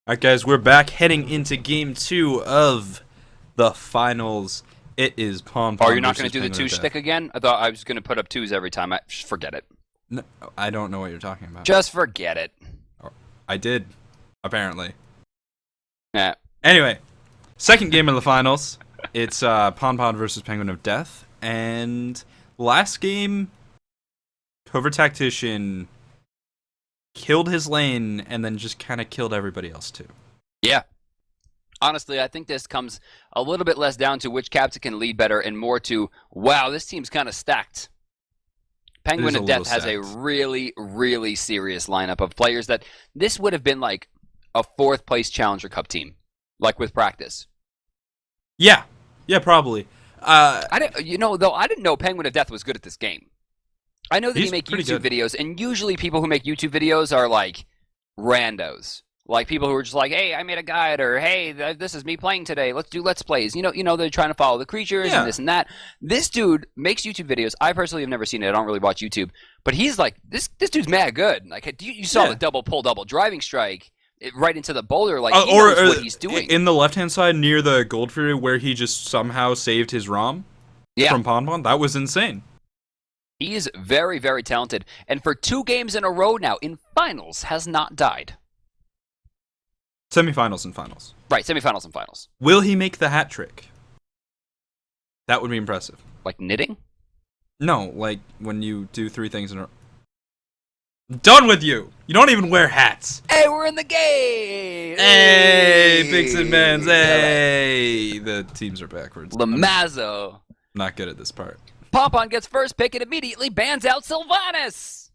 Alright guys, we're back heading into game 2 of the finals. It is Pom Oh, Pom you're not going versus to do the Penguin two of Death. shtick again? I thought I was going to put up twos every time. Just forget it. No, I don't know what you're talking about. Just forget it. I did, apparently. Yeah. Anyway, second game of the finals. It's Pom Pom versus Penguin of Death. And last game, Covert Tactician killed his lane and then just kind of killed everybody else too. Yeah. Honestly, I think this comes a little bit less down to which captain can lead better and more to, wow, this team's kind of stacked. Penguin of Death has a really, really serious lineup of players that this would have been like a fourth place Challenger Cup team, like with practice. Yeah, probably. I didn't know Penguin of Death was good at this game. I know that he make YouTube videos, and usually people who make YouTube videos are like randos. Like people who are just like, hey, I made a guide, or hey, this is me playing today. Let's do Let's Plays. You know, they're trying to follow the creatures and this and that. This dude makes YouTube videos. I personally have never seen it. I don't really watch YouTube. But he's like, this dude's mad good. Like, you saw the double driving strike right into the boulder. Like, he knows what he's doing. In the left-hand side near the Gold Fury where he just somehow saved his ROM from Pom Pom. That was insane. He is very, very talented. And for 2 games in a row now, in finals, has not died. Semifinals and finals. Right, semifinals and finals. Will he make the hat trick? That would be impressive. Like knitting? No, like when you do 3 things in a row. Done with you! You don't even wear hats! Hey, we're in the game! Hey, Picks and Mans, hey! The teams are backwards. Lamazzo. Not good at this part. Pom Pom gets first pick and immediately bans out Sylvanas!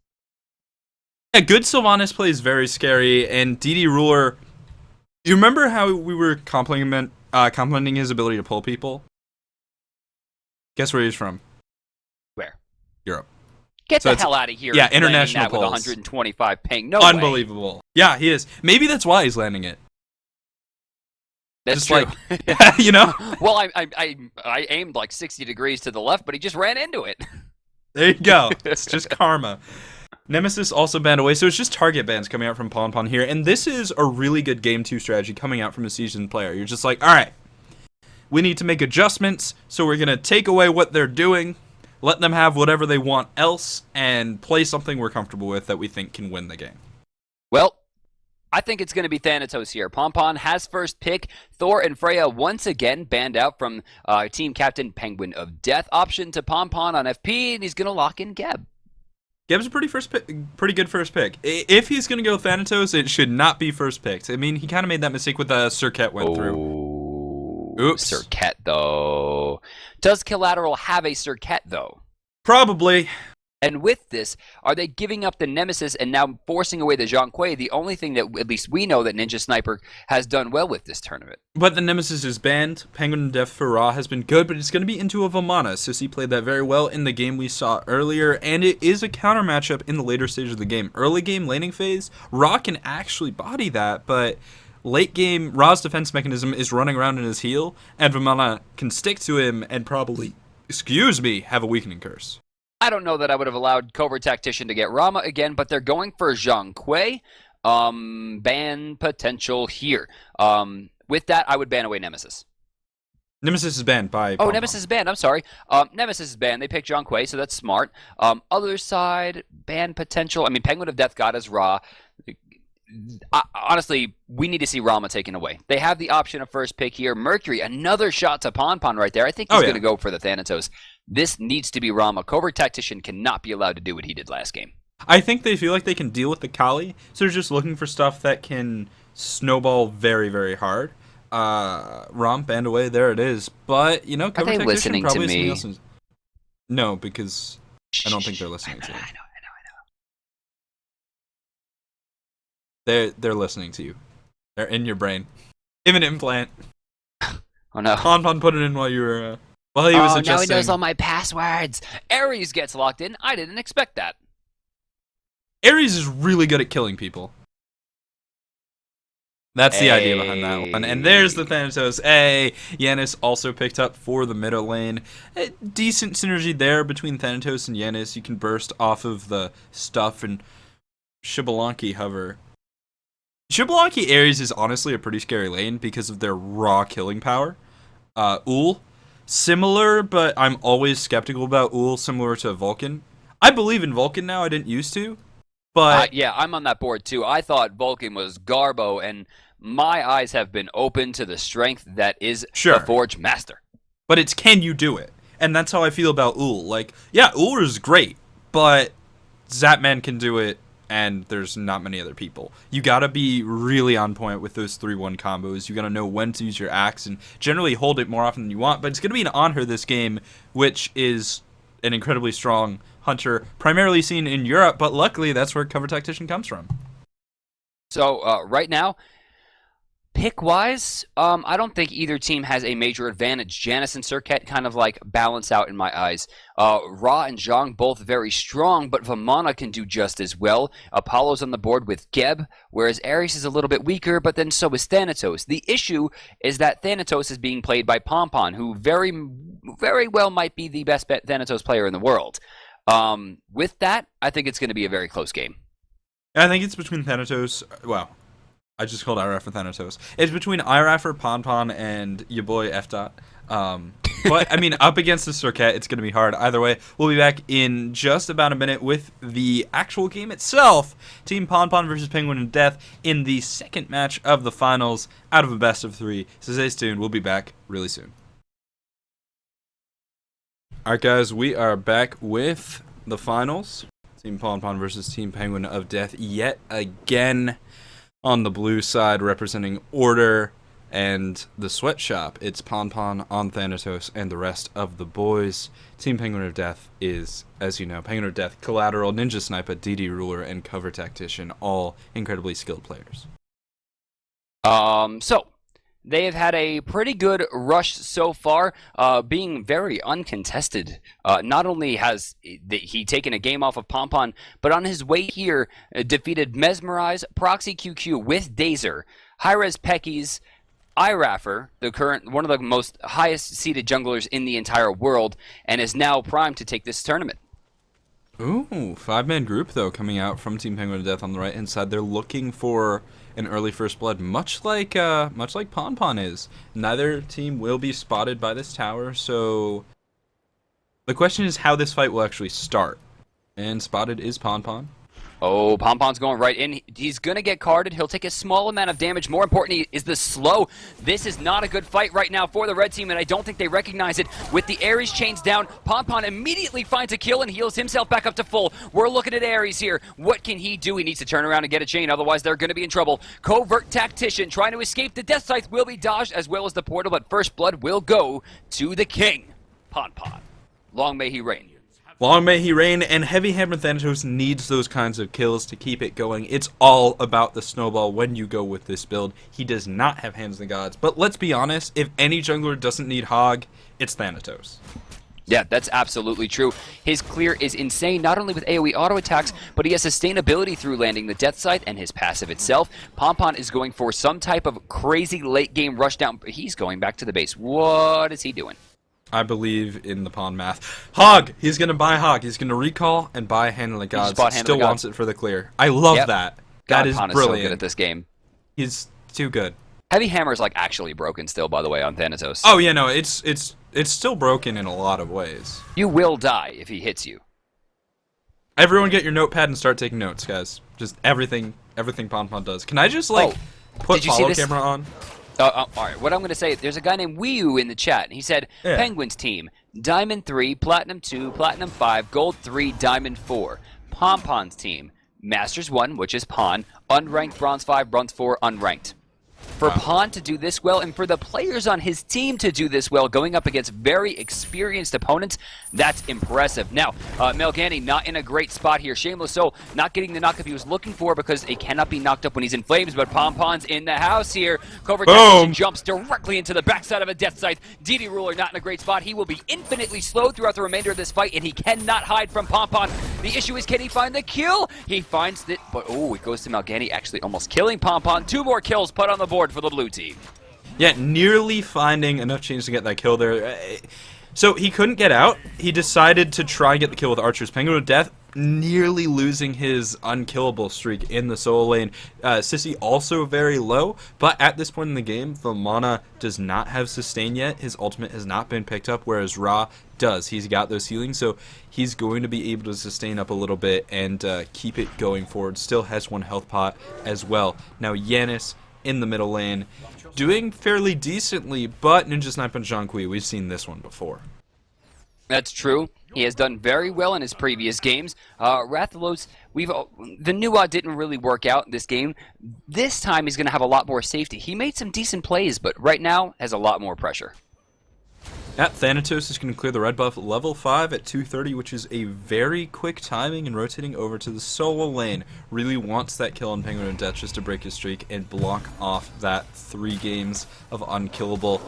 Yeah, good Sylvanas plays very scary, and DD Ruler... You remember how we were complimenting his ability to pull people? Guess where he's from? Where? Europe. Get the hell out of here. Yeah, international that pulls. With 125 ping. No Unbelievable. way. Yeah, he is. Maybe that's why he's landing it. That's just true. Like, you know? Well, I aimed like 60 degrees to the left, but he just ran into it. There you go. It's just karma. Nemesis also banned away, so it's just target bans coming out from Pom Pom here, and this is a really good Game 2 strategy coming out from a seasoned player. You're just like, alright, we need to make adjustments, so we're going to take away what they're doing, let them have whatever they want else, and play something we're comfortable with that we think can win the game. Well, I think it's going to be Thanatos here. Pom Pom has first pick. Thor and Freya once again banned out from team captain Penguin of Death. Option to Pom Pom on FP, and he's going to lock in Geb. Geb's a pretty good first pick. If he's going to go Thanatos, it should not be first picked. I mean, he kind of made that mistake with the Serket went through. Oops. Serket, though. Does Collateral have a Serket, though? Probably. And with this, are they giving up the Nemesis and now forcing away the Zhang Kui, the only thing that at least we know that Ninja Sniper has done well with this tournament? But the Nemesis is banned. Penguin of Death for Ra has been good, but it's going to be into a Vamana. Sissy played that very well in the game we saw earlier, and it is a counter matchup in the later stage of the game. Early game laning phase, Ra can actually body that, but late game, Ra's defense mechanism is running around in his heel, and Vamana can stick to him and probably, have a weakening curse. I don't know that I would have allowed Covert Tactician to get Rama again, but they're going for Zhang Kui. Ban potential here. With that, I would ban away Nemesis. Nemesis is banned by Pom Pom. Nemesis is banned. I'm sorry. Nemesis is banned. They picked Zhang Kui, so that's smart. Other side, ban potential. I mean, Penguin of Death got his Ra. Honestly, we need to see Rama taken away. They have the option of first pick here. Mercury, another shot to Pon Pon right there. I think he's going to go for the Thanatos. This needs to be Rama. Covert Tactician cannot be allowed to do what he did last game. I think they feel like they can deal with the Kali, so they're just looking for stuff that can snowball very, very hard. Rom, banned away, there it is. But, you know, Covert Tactician probably to me? No, because I don't think they're listening to you. I know. They're listening to you. They're in your brain. Give an implant. Oh no. Pon Pon put it in while you were while he was adjusting. Now he knows all my passwords. Ares gets locked in. I didn't expect that. Ares is really good at killing people. That's the idea behind that one. And there's the Thanatos. Hey, Yanis also picked up for the middle lane. A decent synergy there between Thanatos and Yanis. You can burst off of the stuff and Shibalanki hover. Shiblaki Ares is honestly a pretty scary lane because of their raw killing power. Ul, similar, but I'm always skeptical about Ul, similar to Vulcan. I believe in Vulcan now, I didn't used to, but... yeah, I'm on that board too. I thought Vulcan was Garbo, and my eyes have been open to the strength that is the Forge Master. But it's can you do it? And that's how I feel about Ul. Like, yeah, Ul is great, but Zapman can do it, and there's not many other people. You gotta be really on point with those 3-1 combos. You gotta know when to use your axe and generally hold it more often than you want. But it's gonna be an Anhur this game, which is an incredibly strong hunter, primarily seen in Europe, but luckily that's where Cover Tactician comes from. So right now, pick-wise, I don't think either team has a major advantage. Janus and Serket kind of like balance out in my eyes. Ra and Zhang both very strong, but Vamana can do just as well. Apollo's on the board with Geb, whereas Ares is a little bit weaker, but then so is Thanatos. The issue is that Thanatos is being played by Pompon, who very, very well might be the best Thanatos player in the world. With that, I think it's going to be a very close game. I think it's between Thanatos, well, I just called Iraffer Thanatos. It's between Iraffer, Ponpon, and your boy F. But, I mean, up against the Serket, it's going to be hard. Either way, we'll be back in just about a minute with the actual game itself. Team Ponpon versus Penguin of Death in the second match of the finals out of a best of 3. So stay tuned. We'll be back really soon. Alright, guys, we are back with the finals. Team Ponpon versus Team Penguin of Death yet again. On the blue side, representing Order and the Sweatshop, it's Ponpon on Thanatos and the rest of the boys. Team Penguin of Death is, as you know, Penguin of Death, Collateral, Ninja Sniper, DD Ruler, and Cover Tactician, all incredibly skilled players. So they have had a pretty good rush so far, being very uncontested. Not only has he taken a game off of Pompon, but on his way here, defeated Mesmerize, Proxy QQ with Dazer, hi-rez Peckies, Iraffer, the current one of the most highest seeded junglers in the entire world, and is now primed to take this tournament. Ooh, 5-man group though coming out from Team Penguin of Death on the right hand side. They're looking for an early first blood, much like Ponpon is. Neither team will be spotted by this tower, so the question is how this fight will actually start. And spotted is Ponpon. Oh, Pompon's going right in. He's going to get carded. He'll take a small amount of damage. More importantly is the slow. This is not a good fight right now for the red team, and I don't think they recognize it. With the Ares chains down, Pompon immediately finds a kill and heals himself back up to full. We're looking at Ares here. What can he do? He needs to turn around and get a chain, otherwise they're going to be in trouble. Covert Tactician trying to escape. The Death Scythe will be dodged as well as the portal, but first blood will go to the king, Ponpon. Long may he reign. Long may he reign, and Heavy Hammer Thanatos needs those kinds of kills to keep it going. It's all about the snowball when you go with this build. He does not have Hands of the Gods, but let's be honest, if any jungler doesn't need Hog, it's Thanatos. Yeah, that's absolutely true. His clear is insane, not only with AoE auto attacks, but he has sustainability through landing the Death Scythe and his passive itself. Pompon is going for some type of crazy late game rush down. He's going back to the base. What is he doing? I believe in the pawn math. Hog! He's going to buy Hog. He's going to recall and buy Hand of the Gods. Still wants it for the clear. I love that. That is brilliant. So good at this game. He's too good. Heavy Hammer is like actually broken still, by the way, on Thanatos. Oh yeah, no, it's still broken in a lot of ways. You will die if he hits you. Everyone get your notepad and start taking notes, guys. Just everything Ponpon does. Can I just put follow camera on? All right, what I'm going to say, there's a guy named Wiu in the chat, and he said, Penguins team, Diamond 3, Platinum 2, Platinum 5, Gold 3, Diamond 4. Pompon's team, Masters 1, which is Pon, Unranked, Bronze 5, Bronze 4, Unranked. For Pon to do this well, and for the players on his team to do this well, going up against very experienced opponents, that's impressive. Now, Melgani not in a great spot here. Shameless Soul not getting the knock-up he was looking for because it cannot be knocked up when he's in flames, but Pompon's in the house here. Covert Tactician jumps directly into the backside of a Death Scythe. DD Ruler not in a great spot. He will be infinitely slowed throughout the remainder of this fight, and he cannot hide from Pompon. The issue is, can he find the kill? He finds it, but it goes to Melgani, actually almost killing Pompon. 2 more kills put on the board for the blue team. Yeah, nearly finding enough chains to get that kill there. So he couldn't get out. He decided to try and get the kill with Archer's Penguin of Death. nearly losing his unkillable streak in the solo lane. Sissy also very low, but at this point in the game, the mana does not have sustain yet. His ultimate has not been picked up, whereas Ra does. He's got those healings, so he's going to be able to sustain up a little bit and keep it going forward. Still has 1 health pot as well. Now Yanis in the middle lane, doing fairly decently, but Ninja Snipe and Zhonghui, we've seen this one before. That's true. He has done very well in his previous games. Rathalos, the Nuwa didn't really work out in this game. This time he's going to have a lot more safety. He made some decent plays, but right now has a lot more pressure. Thanatos is going to clear the red buff level 5 at 230, which is a very quick timing, and rotating over to the solo lane. Really wants that kill on Penguin of Death just to break his streak and block off that 3 games of unkillable.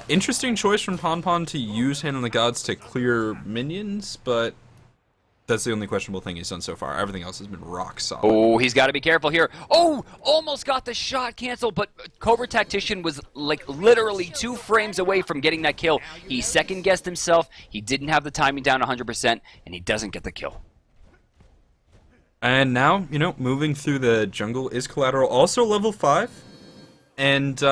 Interesting choice from Ponpon to use Hand on the Gods to clear minions, but that's the only questionable thing he's done so far. Everything else has been rock solid. Oh, he's got to be careful here. Oh, almost got the shot canceled, but Covert Tactician was like literally 2 frames away from getting that kill. He second-guessed himself. He didn't have the timing down 100%, and he doesn't get the kill. And now, moving through the jungle is Collateral, also level 5. And,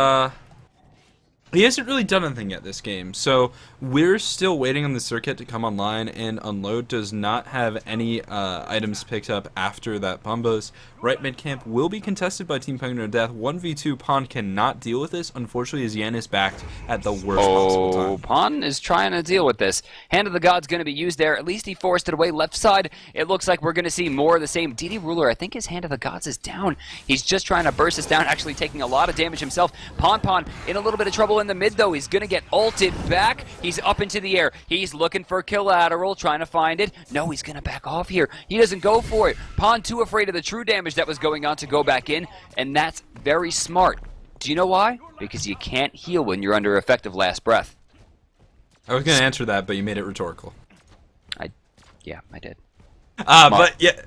he hasn't really done anything yet this game, so we're still waiting on the circuit to come online, and Unload does not have any items picked up after that Bumbos. Right mid camp will be contested by Team Penguin of Death. 1v2, Pon cannot deal with this. Unfortunately, as Yan is backed at the worst possible time. Pon is trying to deal with this. Hand of the God's going to be used there. At least he forced it away. Left side, it looks like we're going to see more of the same. DD Ruler, I think his Hand of the Gods is down. He's just trying to burst us down, actually taking a lot of damage himself. Pon in a little bit of trouble in the mid, though. He's going to get ulted back. He's up into the air. He's looking for Collateral, trying to find it. No, he's going to back off here. He doesn't go for it. Pon too afraid of the true damage that was going on to go back in, and that's very smart. Do you know why? Because you can't heal when you're under effective last breath. I was going to answer that, but you made it rhetorical. Yeah, I did. But yeah,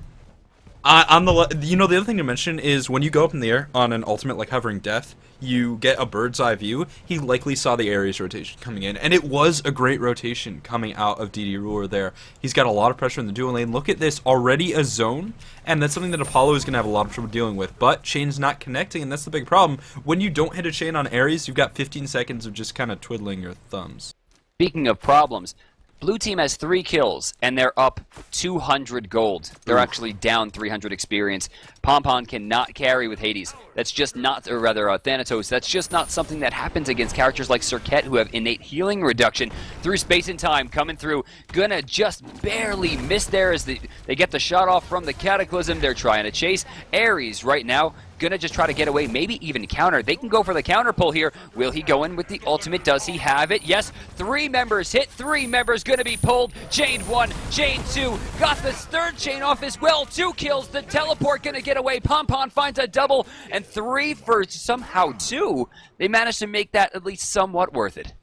on the other thing to mention is when you go up in the air on an ultimate like Hovering Death, you get a bird's eye view. He likely saw the Ares rotation coming in, and it was a great rotation coming out of DD Ruler there. He's got a lot of pressure in the dual lane. Look at this, already a zone, and that's something that Apollo is going to have a lot of trouble dealing with, but chain's not connecting, and that's the big problem. When you don't hit a chain on Ares, you've got 15 seconds of just kind of twiddling your thumbs. Speaking of problems, Blue team has 3 kills, and they're up 200 gold. They're actually down 300 experience. Pompon cannot carry with Hades. That's just not, or rather Thanatos, that's just not something that happens against characters like Serket, who have innate healing reduction through space and time coming through. Gonna just barely miss there as they get the shot off from the Cataclysm. They're trying to chase. Ares right now gonna just try to get away, maybe even counter. They can go for the counter pull here. Will he go in with the ultimate? Does he have it? Yes. 3 members hit. 3 members gonna be pulled. Chain 1, chain 2. Got the 3rd chain off as well. 2 kills. The teleport gonna get away. Pompon finds a double, and 3 for somehow 2. They managed to make that at least somewhat worth it.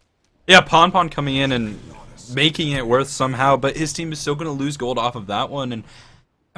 Yeah, Pompon coming in and making it worth somehow, but his team is still gonna lose gold off of that one, and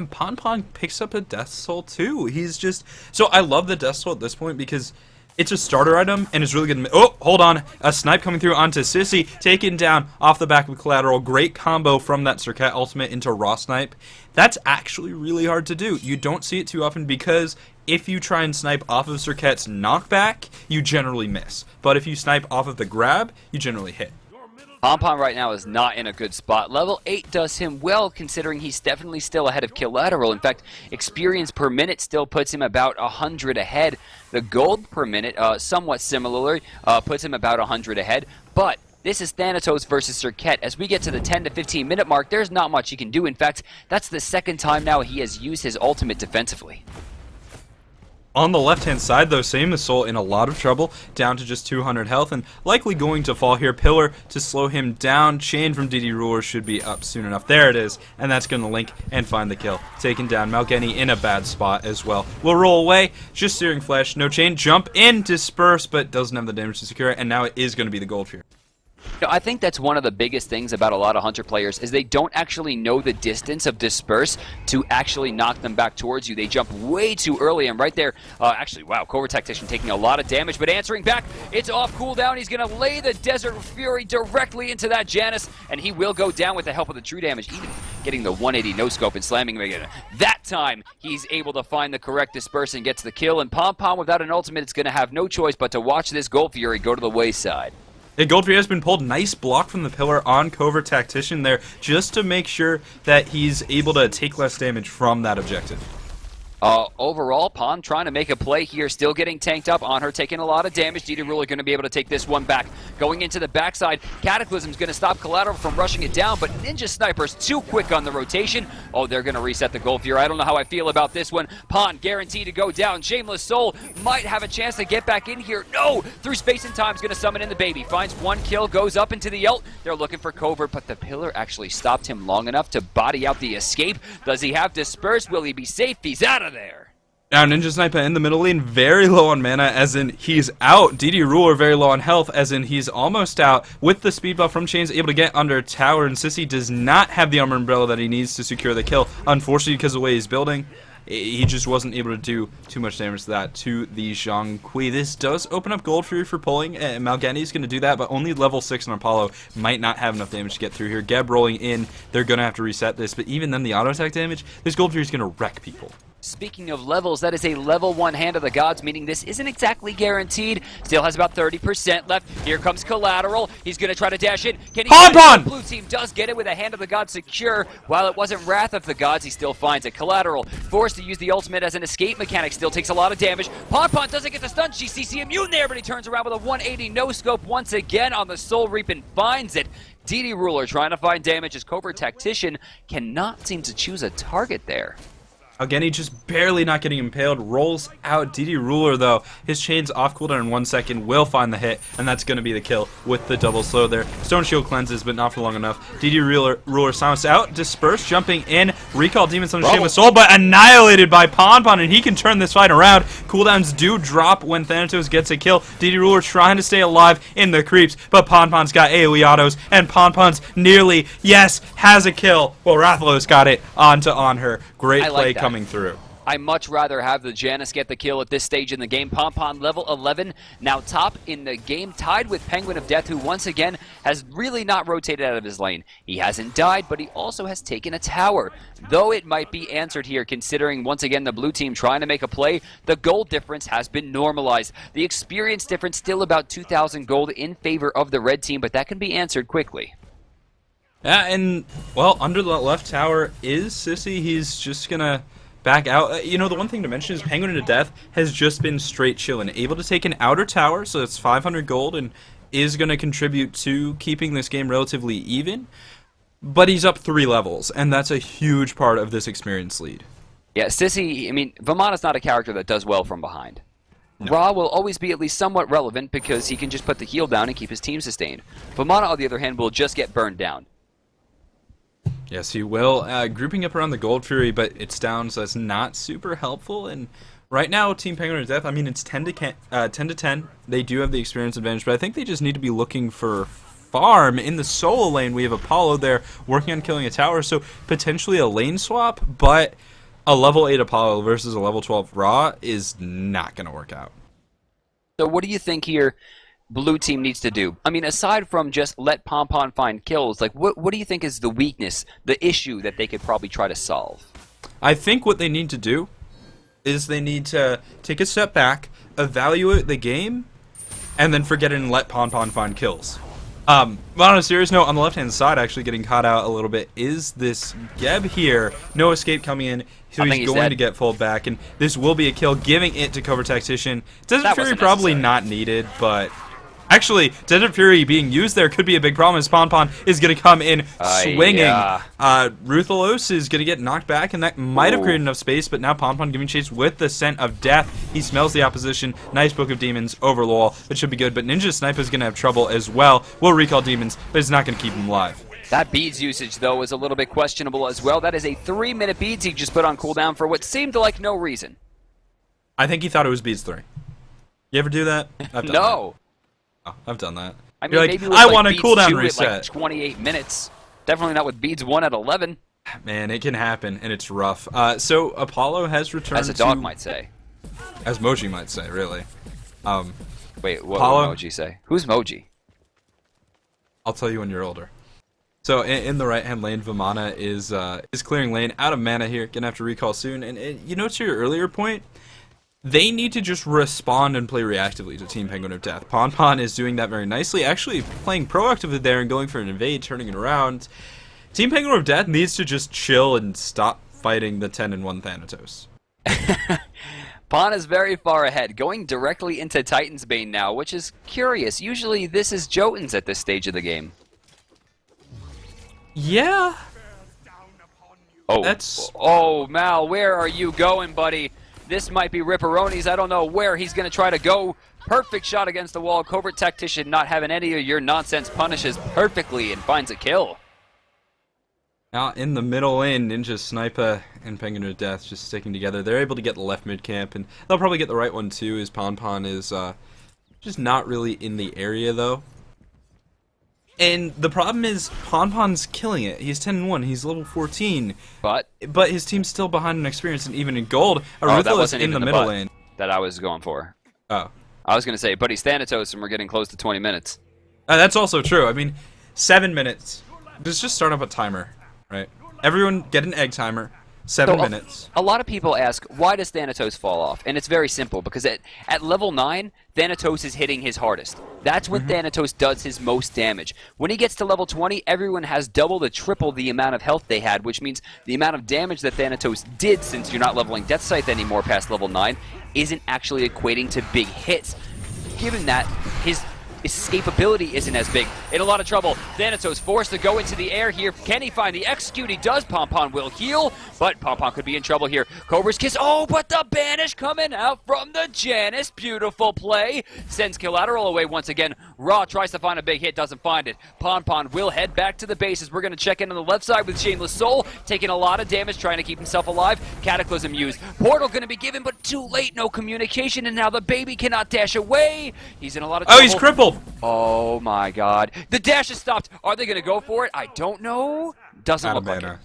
Pompon picks up a Death Soul too. He's just... So I love the Death Soul at this point because it's a starter item and it's really good. Oh, hold on. A snipe coming through onto Sissy. Taken down off the back of Collateral. Great combo from that Serket ultimate into Raw Snipe. That's actually really hard to do. You don't see it too often because if you try and snipe off of Serket's knockback, you generally miss. But if you snipe off of the grab, you generally hit. Pompon right now is not in a good spot. Level 8 does him well, considering he's definitely still ahead of Collateral. In fact, experience per minute still puts him about 100 ahead. The gold per minute, somewhat similarly, puts him about 100 ahead. But this is Thanatos versus Serket. As we get to the 10 to 15 minute mark, there's not much he can do. In fact, that's the 2nd time now he has used his ultimate defensively. On the left-hand side, though, Same Soul in a lot of trouble, down to just 200 health, and likely going to fall here. Pillar to slow him down. Chain from DD Ruler should be up soon enough. There it is, and that's going to link and find the kill. Taken down. Malgeni in a bad spot as well. Will roll away. Just Searing Flesh. No chain. Jump in. Disperse, but doesn't have the damage to secure it, and now it is going to be the gold here. I think that's one of the biggest things about a lot of Hunter players is they don't actually know the distance of Disperse to actually knock them back towards you. They jump way too early, and right there, actually, wow, Covert Tactician taking a lot of damage, but answering back, it's off cooldown. He's going to lay the Desert Fury directly into that Janus, and he will go down with the help of the true damage. getting the 180 no-scope and slamming him again. That time, he's able to find the correct disperse and gets the kill, and Pom Pom, without an ultimate, is going to have no choice but to watch this Gold Fury go to the wayside. Yeah, Gold Fury has been pulled. Nice block from the pillar on Covert Tactician there, just to make sure that he's able to take less damage from that objective. Overall, Pom trying to make a play here, still getting tanked up on her, taking a lot of damage. DD Ruler going to be able to take this one back. Going into the backside, Cataclysm's going to stop Collateral from rushing it down, but Ninja Sniper's too quick on the rotation. Oh, they're going to reset the Gold Fury. I don't know how I feel about this one. Pom guaranteed to go down. Shameless Soul might have a chance to get back in here. No! Through space and time is going to summon in the baby. Finds one kill, goes up into the ult. They're looking for Covert, but the pillar actually stopped him long enough to body out the escape. Does he have Disperse? Will he be safe? He's out of there. Now, Ninja Sniper in the middle lane, very low on mana, as in he's out. DD Ruler very low on health, as in he's almost out. With the speed buff from Chains, able to get under tower, and Sissy does not have the armor umbrella that he needs to secure the kill. Unfortunately, because of the way he's building, he just wasn't able to do too much damage to that to the Zhang Kui. This does open up Gold Fury for pulling, and Malgani's going to do that, but only level 6 on Apollo might not have enough damage to get through here. Geb rolling in, they're going to have to reset this, but even then the auto attack damage, this Gold Fury is going to wreck people. Speaking of levels, that is a level 1 Hand of the Gods, meaning this isn't exactly guaranteed. Still has about 30% left. Here comes Collateral. He's going to try to dash in. Can he Pom Pom! The blue team does get it with a Hand of the Gods secure. While it wasn't Wrath of the Gods, he still finds it. Collateral forced to use the ultimate as an escape mechanic. Still takes a lot of damage. Pom Pom doesn't get the stun. She's CC immune there, but he turns around with a 180 no-scope once again on the Soul Reap and finds it. DD Ruler trying to find damage as Covert Tactician cannot seem to choose a target there. Again, he just barely not getting impaled, rolls out. DD Ruler, though, his chain's off cooldown in 1 second, will find the hit, and that's going to be the kill with the double slow there. Stone Shield cleanses, but not for long enough. DD Ruler silenced out, Disperse, jumping in, recall Demons on the Shameless Soul, but annihilated by Pon Pon, and he can turn this fight around. Cooldowns do drop when Thanatos gets a kill. DD Ruler trying to stay alive in the creeps, but Pon Pon's got AoE autos, and Pon Pon's nearly, yes, has a kill. Well, Rathalos got it on her. Great play coming through. I much rather have the Janus get the kill at this stage in the game. Pom Pom level 11, now top in the game, tied with Penguin of Death, who once again has really not rotated out of his lane. He hasn't died, but he also has taken a tower. Though it might be answered here, considering once again the blue team trying to make a play, the gold difference has been normalized. The experience difference still about 2,000 gold in favor of the red team, but that can be answered quickly. Yeah, and, well, under the left tower is Sissy. He's just going to back out. You know, the one thing to mention is Penguin of Death has just been straight chilling. Able to take an outer tower, so it's 500 gold, and is going to contribute to keeping this game relatively even. But he's up 3 levels, and that's a huge part of this experience lead. Yeah, Sissy, I mean, Vamana's not a character that does well from behind. No. Ra will always be at least somewhat relevant because he can just put the heal down and keep his team sustained. Vamana, on the other hand, will just get burned down. Yes, he will. Grouping up around the Gold Fury, but it's down, so that's not super helpful. And right now, Team Penguin of Death, I mean, it's 10 to 10. They do have the experience advantage, but I think they just need to be looking for farm. In the solo lane, we have Apollo there working on killing a tower, so potentially a lane swap, but a level 8 Apollo versus a level 12 Ra is not going to work out. So what do you think here blue team needs to do? I mean, aside from just let Pom Pom find kills, like what do you think is the weakness, the issue that they could probably try to solve? I think what they need to do is they need to take a step back, evaluate the game, and then forget it and let Pom Pom find kills. But on a serious note, on the left-hand side, actually getting caught out a little bit, is this Geb here. No escape coming in, so he's going to get pulled back, and this will be a kill, giving it to Covert Tactician. Desert Fury probably not needed, but actually, Desert Fury being used there could be a big problem, as Pon Pon is going to come in swinging. Yeah. Ruthalos is going to get knocked back, and that might have created enough space, but now Pon Pon giving chase with the scent of death. He smells the opposition. Nice Book of Demons over the wall. It should be good, but Ninja Sniper is going to have trouble as well. Will recall Demons, but it's not going to keep him alive. That beads usage, though, is a little bit questionable as well. That is a 3-minute beads he just put on cooldown for what seemed like no reason. I think he thought it was beads 3. You ever do that? I've done no. That. Oh, I've done that. I mean, maybe with, I want a cooldown reset. Like 28 minutes. Definitely not with beads 1 at 11. Man, it can happen, and it's rough. So Apollo has returned. As a dog might say. As Moji might say, really. Wait, what would Moji say? Who's Moji? I'll tell you when you're older. So in the right hand lane, Vamana is clearing lane out of mana here. Gonna have to recall soon. And you know, to your earlier point, they need to just respond and play reactively to Team Penguin of Death. Pon is doing that very nicely, actually playing proactively there and going for an invade, turning it around. Team Penguin of Death needs to just chill and stop fighting the 10-1 Thanatos. Pon is very far ahead, going directly into Titan's Bane now, which is curious. Usually this is Jotun's at this stage of the game. Yeah. Oh, Mal, where are you going, buddy? This might be Ripperonis. I don't know where he's going to try to go. Perfect shot against the wall. Covert Tactician not having any of your nonsense punishes perfectly and finds a kill. Out in the middle lane, Ninja Sniper and Penguin of Death just sticking together. They're able to get the left mid camp, and they'll probably get the right one too, as Pon is just not really in the area though. And the problem is, Pon's killing it. He's 10-1. He's level 14. But his team's still behind in experience, and even in gold. Arutha in the middle lane. That I was going for. Oh. I was going to say, but he's Thanatos, and we're getting close to 20 minutes. That's also true. I mean, 7 minutes. Let's just start up a timer, right? Everyone get an egg timer. 7 minutes. A lot of people ask, why does Thanatos fall off? And it's very simple, because at level 9, Thanatos is hitting his hardest. That's when Thanatos does his most damage. When he gets to level 20, everyone has double to triple the amount of health they had, which means the amount of damage that Thanatos did, since you're not leveling Death Scythe anymore past level 9, isn't actually equating to big hits. Given that, his escapability isn't as big. In a lot of trouble. Thanatos forced to go into the air here. Can he find the execute? He does. Pon will heal, but Pon could be in trouble here. Cobra's Kiss. Oh, but the banish coming out from the Janus. Beautiful play. Sends Collateral away once again. Raw tries to find a big hit, doesn't find it. Pon will head back to the bases. We're going to check in on the left side with Shameless Soul, taking a lot of damage, trying to keep himself alive. Cataclysm used. Portal going to be given, but too late. No communication, and now the baby cannot dash away. He's in a lot of trouble. Oh, he's crippled. Oh my god. The dash is stopped. Are they going to go for it? I don't know. Doesn't look like it.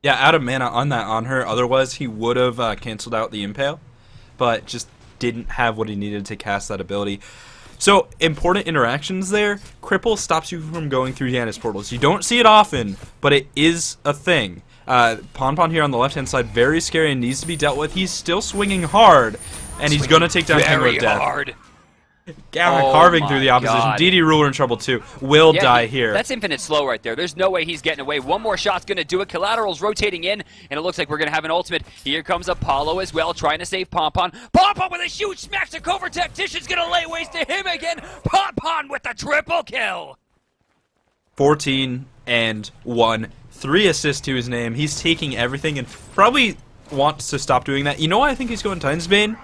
Yeah, out of mana on her. Otherwise, he would have canceled out the Impale, but just didn't have what he needed to cast that ability. So, important interactions there. Cripple stops you from going through Janus portals. You don't see it often, but it is a thing. Pon here on the left-hand side, very scary and needs to be dealt with. He's still swinging hard, and he's going to take down Penguin of Death. Hard. Gamma carving through the opposition. DD Ruler in trouble too. Will die here. That's infinite slow right there. There's no way he's getting away. One more shot's going to do it. Collateral's rotating in, and it looks like we're going to have an ultimate. Here comes Apollo as well, trying to save Pon. Pon with a huge smash to Covert Tactician's going to lay waste to him again. Pon with the triple kill. 14 and 1. 3 assists to his name. He's taking everything and probably wants to stop doing that. You know why I think he's going Titan's Bane?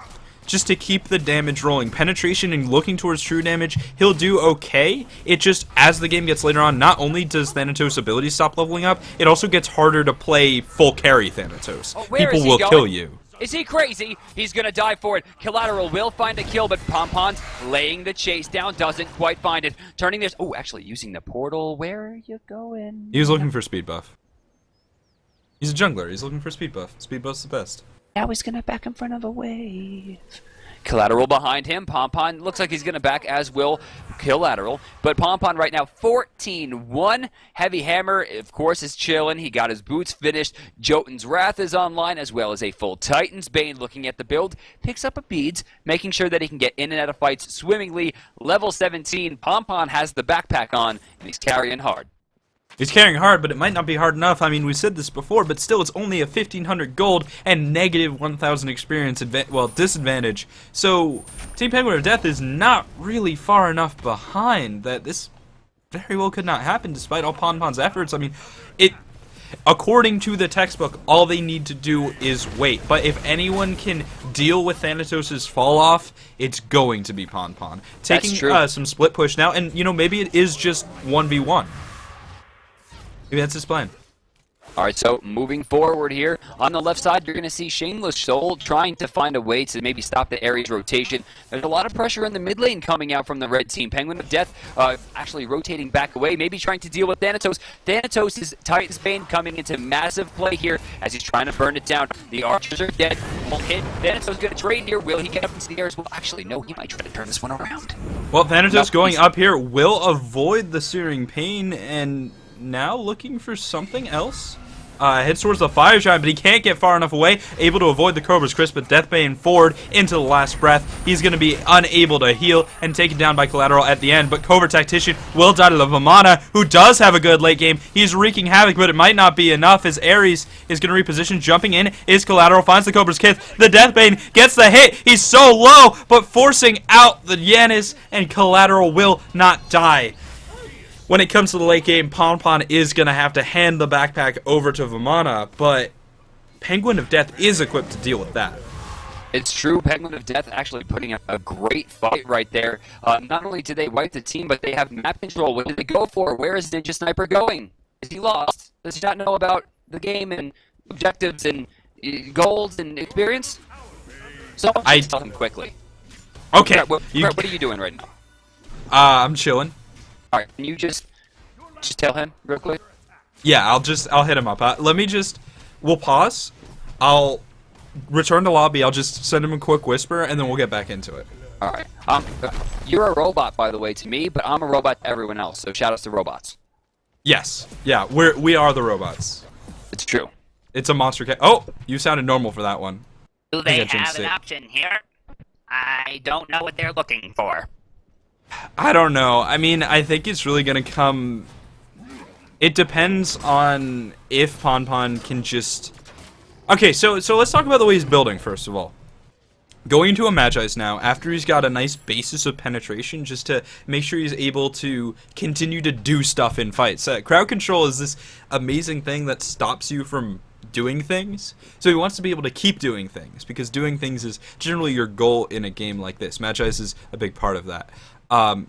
Just to keep the damage rolling. Penetration and looking towards true damage, he'll do okay. It just, as the game gets later on, not only does Thanatos' ability stop leveling up, it also gets harder to play full carry Thanatos. People will kill you. Is he crazy? He's going to die for it. Collateral will find a kill, but Pon's laying the chase down, doesn't quite find it. Turning this, oh, actually using the portal. Where are you going? He was looking for speed buff. He's a jungler. He's looking for speed buff. Speed buff's the best. Now he's going to back in front of a wave. Collateral behind him. Pon looks like he's going to back, as will Collateral. But Pon right now 14-1. Heavy Hammer, of course, is chilling. He got his boots finished. Jotun's Wrath is online, as well as a full Titan's Bane. Looking at the build, picks up a beads, making sure that he can get in and out of fights swimmingly. Level 17. Pon has the backpack on, and he's carrying hard. He's carrying hard, but it might not be hard enough. I mean, we said this before, but still, it's only a 1,500 gold and negative 1,000 experience disadvantage. So, Team Penguin of Death is not really far enough behind that this very well could not happen, despite all Pon's efforts. I mean, according to the textbook, all they need to do is wait. But if anyone can deal with Thanatos' fall off, it's going to be Pon. Taking some split push now, and you know, maybe it is just 1v1. Maybe that's his plan. All right, so moving forward here, on the left side, you're going to see Shameless Soul trying to find a way to maybe stop the Ares rotation. There's a lot of pressure in the mid lane coming out from the red team. Penguin of Death actually rotating back away, maybe trying to deal with Thanatos. Thanatos' Titan's Bane coming into massive play here as he's trying to burn it down. The archers are dead. Won't hit. Thanatos going to trade here. Will he get up into the air as well? Actually, no, he might try to turn this one around. Well, Thanatos going up here will avoid the Searing Pain, and now looking for something else. Heads towards the fire giant, but he can't get far enough away. Able to avoid the Cobra's Crisp, but Deathbane forward into the last breath. He's going to be unable to heal and taken down by Collateral at the end, but Cobra Tactician will die to the Vamana, who does have a good late game. He's wreaking havoc, but it might not be enough as Ares is going to reposition. Jumping in is Collateral, finds the Cobra's Kith. The Deathbane gets the hit. He's so low, but forcing out the Yanis, and Collateral will not die. When it comes to the late game, Pon is going to have to hand the backpack over to Vamana, but Penguin of Death is equipped to deal with that. It's true. Penguin of Death actually putting up a great fight right there. Not only did they wipe the team, but they have map control. What did they go for? Where is Ninja Sniper going? Is he lost? Does he not know about the game and objectives and goals and experience? So I tell him quickly. Okay. What are you doing right now? I'm chilling. All right, can you just tell him real quick? Yeah, I'll hit him up. We'll pause. I'll return to lobby. I'll just send him a quick whisper, and then we'll get back into it. All right. You're a robot, by the way, to me, but I'm a robot to everyone else. So shout outs to robots. Yes. Yeah, we are the robots. It's true. It's a monster cat. Oh, you sounded normal for that one. Do they have an option here? I don't know what they're looking for. I don't know. I mean, I think it's really going to come... It depends on if Pon can just... Okay, so let's talk about the way he's building, first of all. Going into a Magi's now, after he's got a nice basis of penetration, just to make sure he's able to continue to do stuff in fights. Crowd control is this amazing thing that stops you from doing things. So he wants to be able to keep doing things, because doing things is generally your goal in a game like this. Magi's is a big part of that.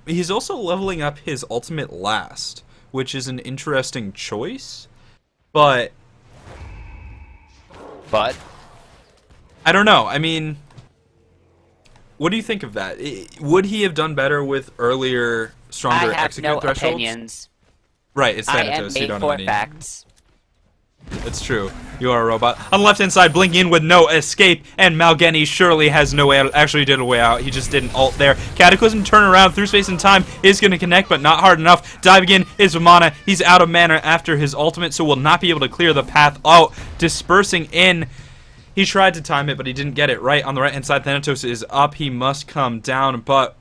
He's also leveling up his ultimate last, which is an interesting choice, but I don't know. I mean, what do you think of that? Would he have done better with earlier, stronger execute thresholds? Opinions. Right, it's Thanatos. I am made for facts. It's true. You are a robot. On the left-hand side, blinking in with no escape, and Malgeni surely has no way out. Actually did a way out. He just didn't ult there. Cataclysm turn around through space and time is going to connect, but not hard enough. Dive again is Vamana. He's out of mana after his ultimate, so will not be able to clear the path out. Dispersing in. He tried to time it, but he didn't get it right. On the right-hand side, Thanatos is up. He must come down, but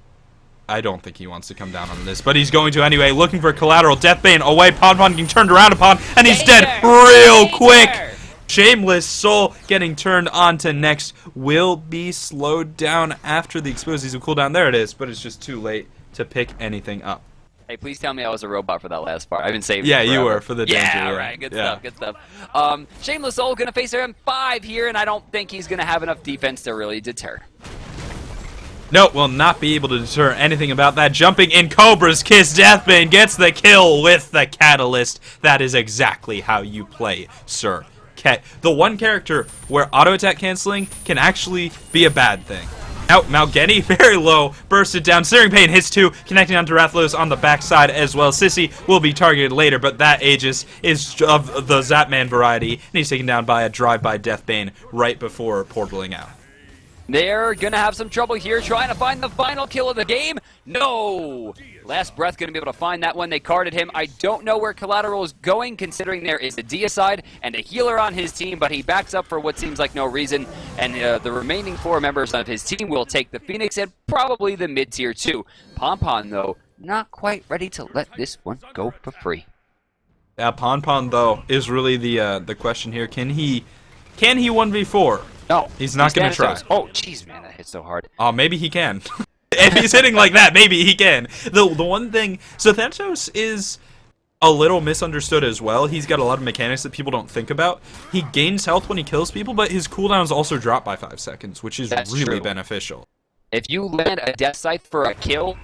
I don't think he wants to come down on this, but he's going to anyway. Looking for Collateral. Deathbane away. Pon getting turned around upon, and he's dead real quick. Shameless Soul getting turned on to next will be slowed down after the explosives will cool down. There it is, but it's just too late to pick anything up. Hey, please tell me I was a robot for that last part. I've been saving. Yeah, you were for the danger. Yeah, all right, good stuff, good stuff. Shameless Soul gonna face M5 here, and I don't think he's gonna have enough defense to really deter. No, will not be able to deter anything about that. Jumping in Cobra's Kiss, Deathbane gets the kill with the Catalyst. That is exactly how you play, sir. The one character where auto attack canceling can actually be a bad thing. Out, Malgeni, very low, bursted down. Searing Pain hits two, connecting onto Rathlos on the backside as well. Sissy will be targeted later, but that Aegis is of the Zapman variety, and he's taken down by a drive-by Deathbane right before portaling out. They're gonna have some trouble here trying to find the final kill of the game. No! Last Breath gonna be able to find that one. They carded him. I don't know where Collateral is going, considering there is a deicide and a healer on his team, but he backs up for what seems like no reason, and the remaining 4 members of his team will take the Phoenix and probably the mid-tier 2. Pon, though, not quite ready to let this one go for free. Yeah, Pon, though, is really the question here. Can he 1v4? No. He's not going to try. Oh, jeez, man, that hit so hard. Oh, maybe he can. If he's hitting like that, maybe he can. The one thing... So Thanatos is a little misunderstood as well. He's got a lot of mechanics that people don't think about. He gains health when he kills people, but his cooldowns also drop by 5 seconds, which is really beneficial. If you land a Death Scythe for a kill,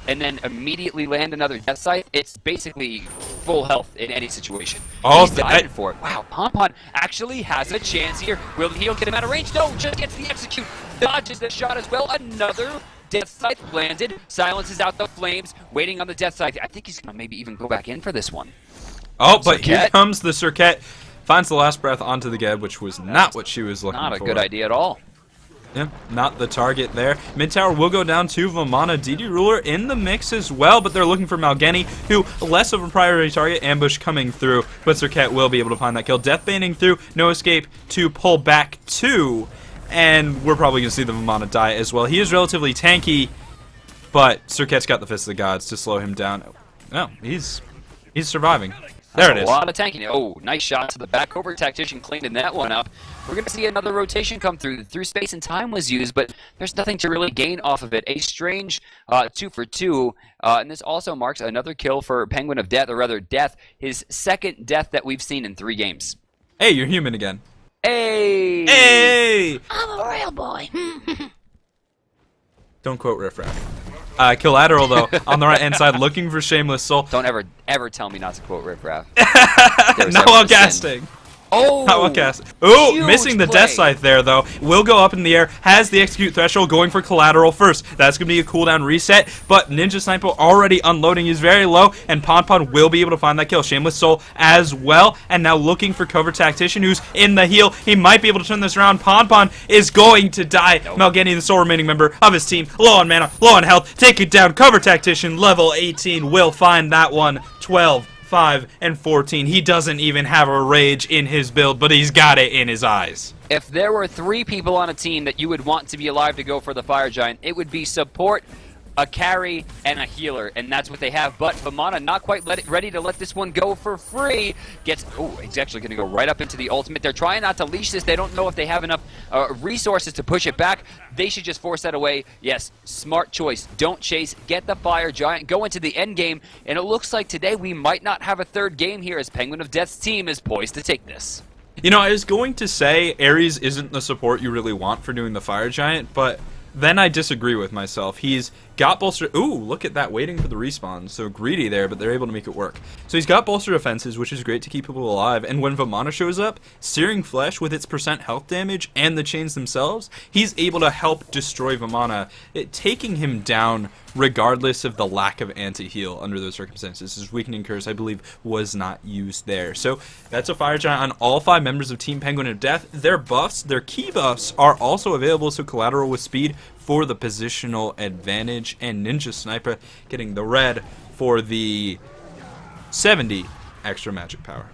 and then immediately land another Death Scythe, it's basically full health in any situation. Oh, he's diving for it. Wow, Pon actually has a chance here. Will the heal get him out of range? No, just gets the execute. Dodges the shot as well. Another Death Scythe landed. Silences out the flames. Waiting on the Death Scythe. I think he's going to maybe even go back in for this one. Oh, but here comes the Circuit. Finds the last breath onto the Geb, which was not what she was looking for. Not a good idea at all. Yeah, not the target there. Mid tower will go down to Vamana. DD Ruler in the mix as well, but they're looking for Malgeni, who less of a priority target. Ambush coming through, but Sirket will be able to find that kill. Death banding through, no escape to pull back 2, and we're probably going to see the Vamana die as well. He is relatively tanky, but Sirket's got the Fist of the Gods to slow him down. Oh, he's surviving. There it is. A lot of tanking. Oh, nice shot to the back over. Tactician cleaning that one up. We're going to see another rotation come through. Through space and time was used, but there's nothing to really gain off of it. A strange 2 for 2, and this also marks another kill for Penguin of Death, or rather Death, his second death that we've seen in 3 games. Hey, you're human again. Hey! Hey! I'm a real boy. Don't quote Riff Raff. Collateral, though, on the right-hand side, looking for Shameless Soul. Don't ever tell me not to quote Riff Raff. Not while casting. Oh! Not while casting. Ooh, Huge missing the play. Death Scythe there, though. Will go up in the air, has the Execute Threshold going for Collateral first. That's going to be a cooldown reset, but Ninja Sniper already unloading. He's very low, and Pon will be able to find that kill. Shameless Soul as well, and now looking for Cover Tactician, who's in the heal. He might be able to turn this around. Pon is going to die. Nope. Malgeni, the sole remaining member of his team, low on mana, low on health. Take it down. Cover Tactician, level 18, will find that one. 12. 5 and 14. He doesn't even have a rage in his build, but he's got it in his eyes. If there were 3 people on a team that you would want to be alive to go for the Fire Giant, it would be support, a carry, and a healer, and that's what they have. But Vamana not quite ready to let this one go for free. He's actually going to go right up into the ultimate. They're trying not to leash this. They don't know if they have enough resources to push it back. They should just force that away. Yes, smart choice. Don't chase. Get the Fire Giant. Go into the end game. And it looks like today we might not have a third game here, as Penguin of Death's team is poised to take this. You know, I was going to say Ares isn't the support you really want for doing the Fire Giant, but then I disagree with myself. He's got bolster. Ooh, look at that, waiting for the respawn. So greedy there, but they're able to make it work. So he's got bolster defenses, which is great to keep people alive. And when Vamana shows up, Searing Flesh with its % health damage and the chains themselves, he's able to help destroy Vamana, taking him down regardless of the lack of anti-heal under those circumstances. His Weakening Curse, I believe, was not used there. So that's a Fire Giant on all 5 members of Team Penguin of Death. Their buffs, their key buffs, are also available, so Collateral with speed for the positional advantage, and Ninja Sniper getting the red for the 70 extra magic power.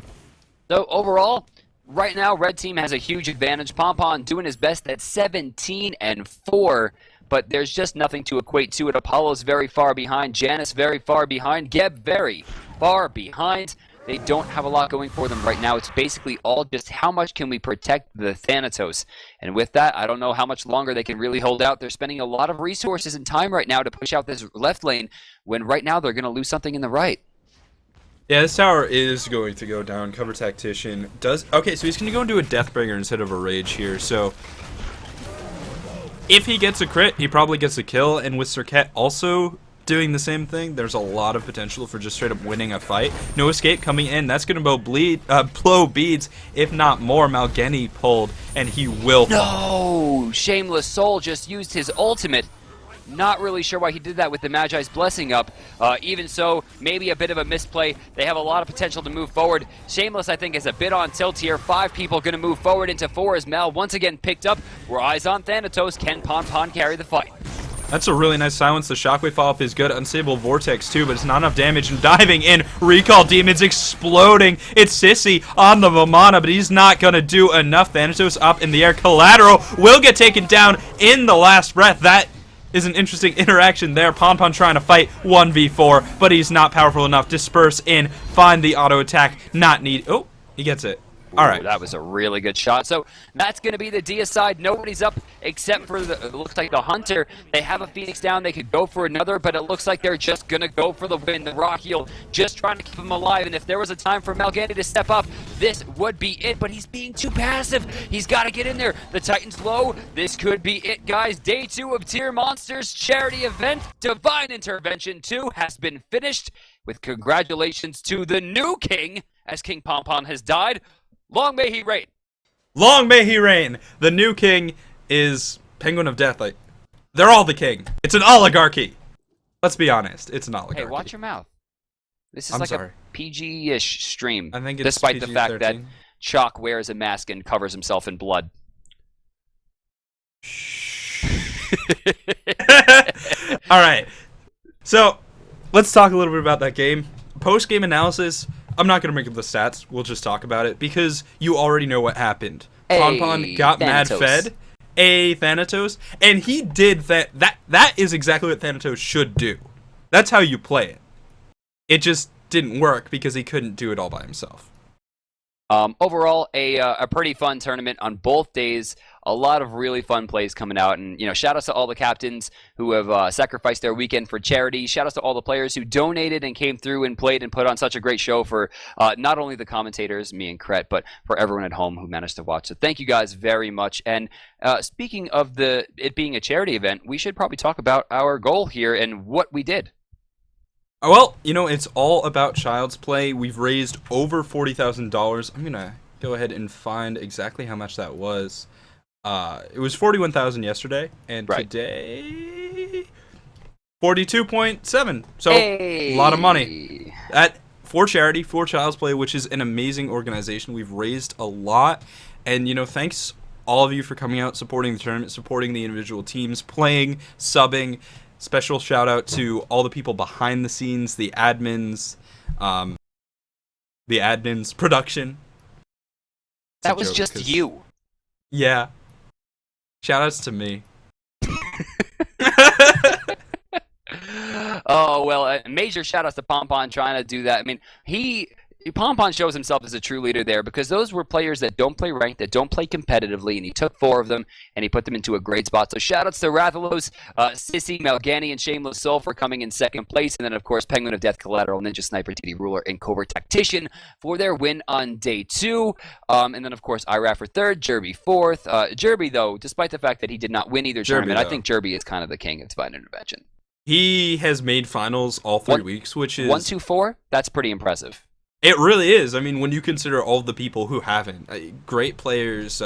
So overall, right now, Red Team has a huge advantage. Pon doing his best at 17 and 4, but there's just nothing to equate to it. Apollo's very far behind, Janice very far behind, Geb very far behind. They don't have a lot going for them right now. It's basically all just how much can we protect the Thanatos. And with that, I don't know how much longer they can really hold out. They're spending a lot of resources and time right now to push out this left lane, when right now they're going to lose something in the right. Yeah, this tower is going to go down. Cover Tactician does... Okay, so he's going to go into a Deathbringer instead of a Rage here. So if he gets a crit, he probably gets a kill. And with Sirket also doing the same thing, there's a lot of potential for just straight up winning a fight. No escape coming in. That's going to blow beads, if not more. Malgeni pulled, and he will fall. No! Shameless Soul just used his ultimate. Not really sure why he did that with the Magi's Blessing up. Even so, maybe a bit of a misplay. They have a lot of potential to move forward. Shameless, I think, is a bit on tilt here. 5 people going to move forward into 4 as Mal once again picked up. We're eyes on Thanatos. Can Pon carry the fight? That's a really nice silence. The Shockwave follow-up is good. Unstable Vortex too, but it's not enough damage. And diving in, Recall Demons exploding. It's Sissy on the Vamana, but he's not going to do enough. Thanatos up in the air. Collateral will get taken down in the last breath. That is an interesting interaction there. Pon trying to fight 1v4, but he's not powerful enough. Disperse in, find the auto attack, not need. Oh, he gets it. All right. Ooh, that was a really good shot. So that's going to be the Dia side. Nobody's up except for it looks like the Hunter. They have a Phoenix down. They could go for another, but it looks like they're just going to go for the win. The Rock Heel just trying to keep him alive. And if there was a time for Malgeni to step up, this would be it. But he's being too passive. He's got to get in there. The Titan's low. This could be it, guys. Day 2 of Tiermonster's charity event. Divine Intervention 2 has been finished. With congratulations to the new king, as King Pon has died. Long may he reign. Long may he reign. The new king is Penguin of Death. Like, they're all the king. It's an oligarchy. Let's be honest. It's an oligarchy. Hey, watch your mouth. This is I'm like sorry. a PG-ish stream. I think it's despite the fact that PG-13. Chalk wears a mask and covers himself in blood. Shh. All right. So let's talk a little bit about that game. Post-game analysis. I'm not going to bring up the stats. We'll just talk about it because you already know what happened. Ponpon got mad fed. Thanatos. And he did that. That is exactly what Thanatos should do. That's how you play it. It just didn't work because he couldn't do it all by himself. Overall, a pretty fun tournament on both days. A lot of really fun plays coming out, and shout outs to all the captains who have sacrificed their weekend for charity. Shout outs to all the players who donated and came through and played and put on such a great show for not only the commentators, me and Kret, but for everyone at home who managed to watch. So thank you guys very much. And speaking of it being a charity event, we should probably talk about our goal here and what we did. Well, it's all about Child's Play. We've raised over $40,000. I'm going to go ahead and find exactly how much that was. It was $41,000 yesterday, and today 42.7. So a lot of money. For charity, for Child's Play, which is an amazing organization. We've raised a lot, and thanks all of you for coming out, supporting the tournament, supporting the individual teams, playing, subbing. Special shout out to all the people behind the scenes, the admins, production. That was just you. Yeah. Shout outs to me. Oh, well, major shout outs to Ponpon trying to do that. I mean, Ponpon shows himself as a true leader there because those were players that don't play ranked, that don't play competitively, and he took 4 of them and he put them into a great spot. So shoutouts to Rathalos, Sissy, Malgani, and Shameless Soul for coming in second place, and then of course Penguin of Death, Collateral, Ninja Sniper, TD Ruler, and Covert Tactician for their win on day 2. And then of course Iraf for 3rd, Jerby 4th. Jerby, though, despite the fact that he did not win either tournament, I think Jerby is kind of the king of Divine Intervention. He has made finals all 3 weeks, which is 1, 2, 4. That's pretty impressive. It really is. I mean, when you consider all the people who haven't. Great players.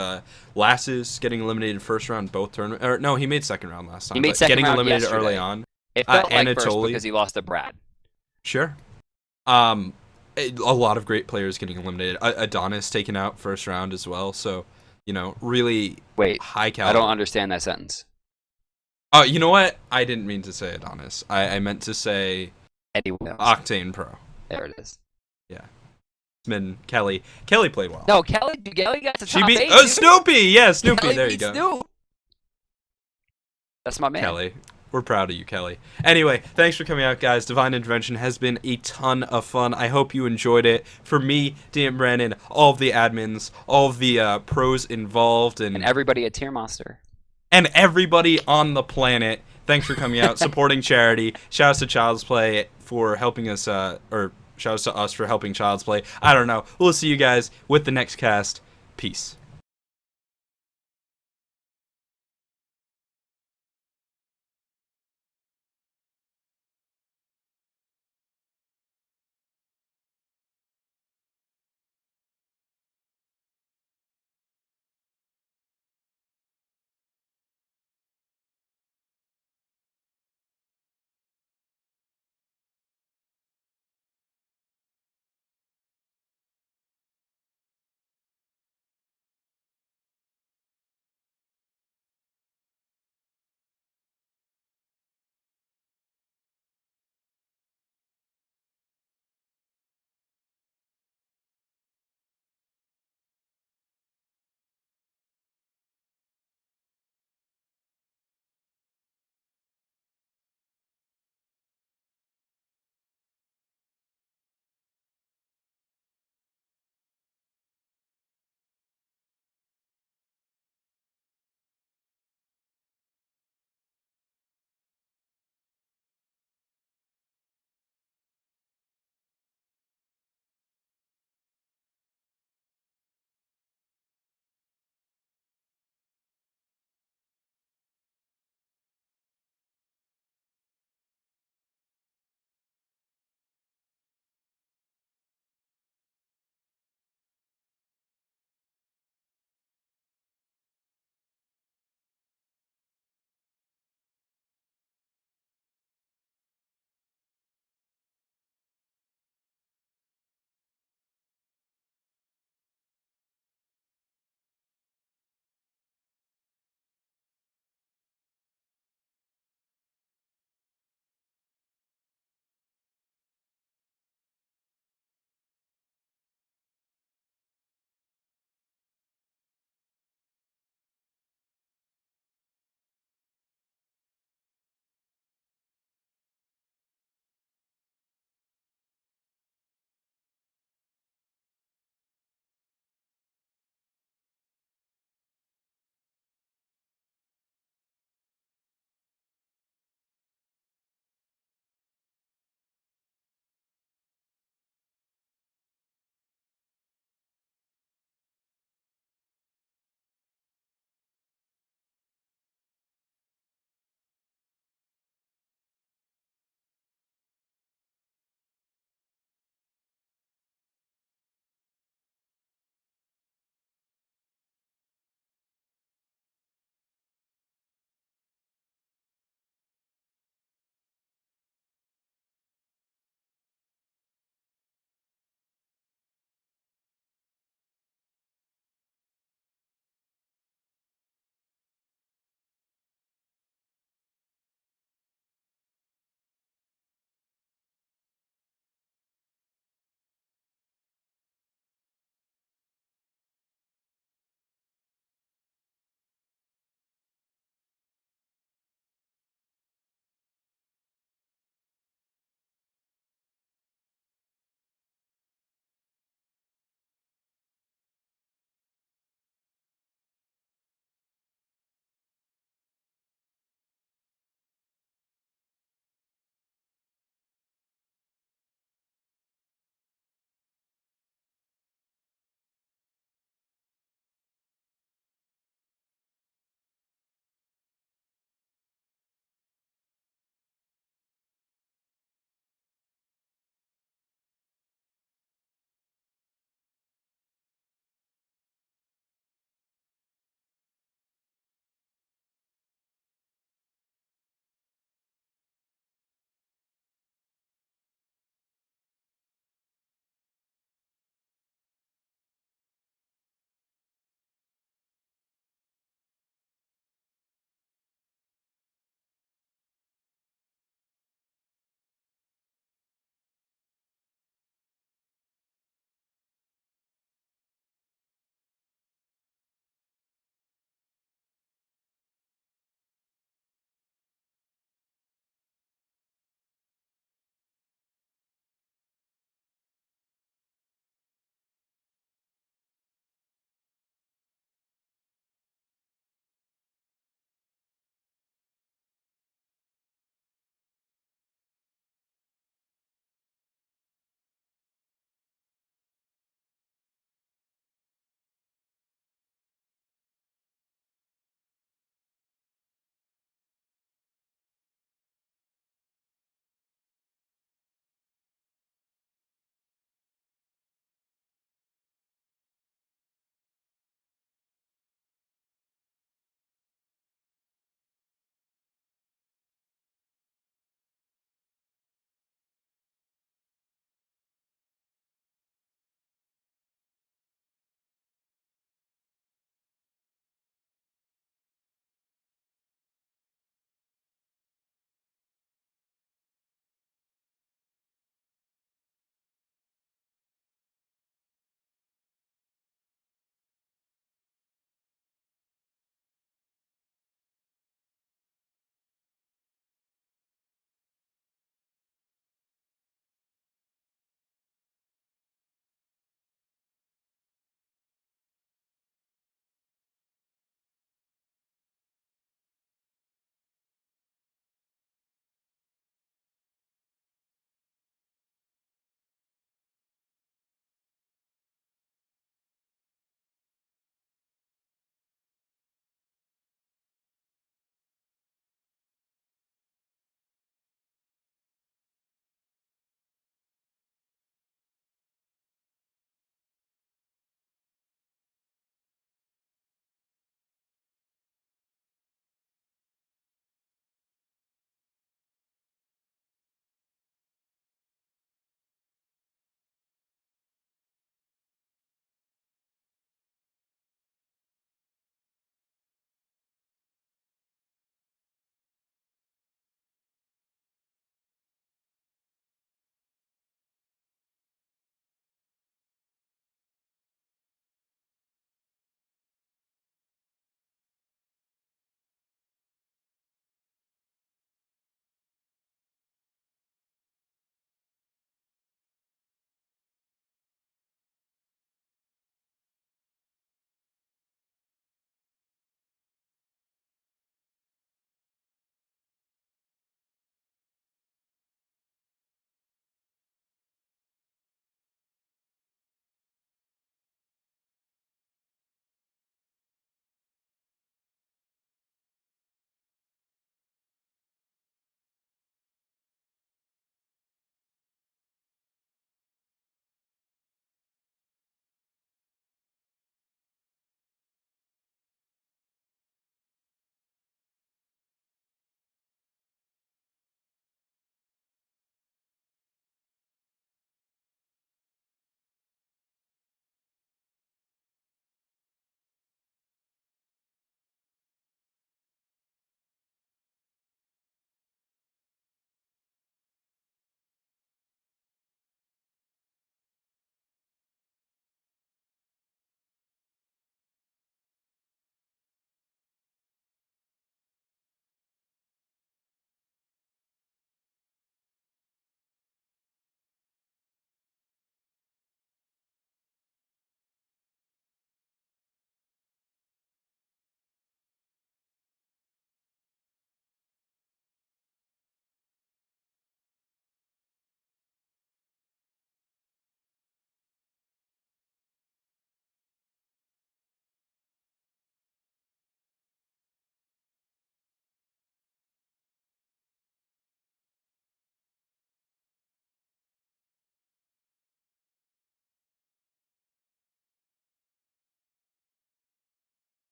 Lasses getting eliminated first round both tournaments. Or no, he made second round last time. He made second getting round eliminated yesterday. early on. It felt like Anatoly. first because he lost to Brad. Sure. A lot of great players getting eliminated. Adonis taken out first round as well. So, really high caliber. I don't understand that sentence. Oh, you know what? I didn't mean to say Adonis. I meant to say Anyone else. Octane Pro. There it is. Yeah. Kelly played well. No, Kelly got to top 8. Snoopy! Yeah, Snoopy. Kelly there you go. Snoop. That's my man. Kelly. We're proud of you, Kelly. Anyway, thanks for coming out, guys. Divine Intervention has been a ton of fun. I hope you enjoyed it. For me, DM Brandon, all of the admins, all of the pros involved, and everybody at Tiermonster. And everybody on the planet, thanks for coming out, supporting charity. Shouts to Child's Play for helping us, or shouts to us for helping Child's Play. I don't know. We'll see you guys with the next cast. Peace.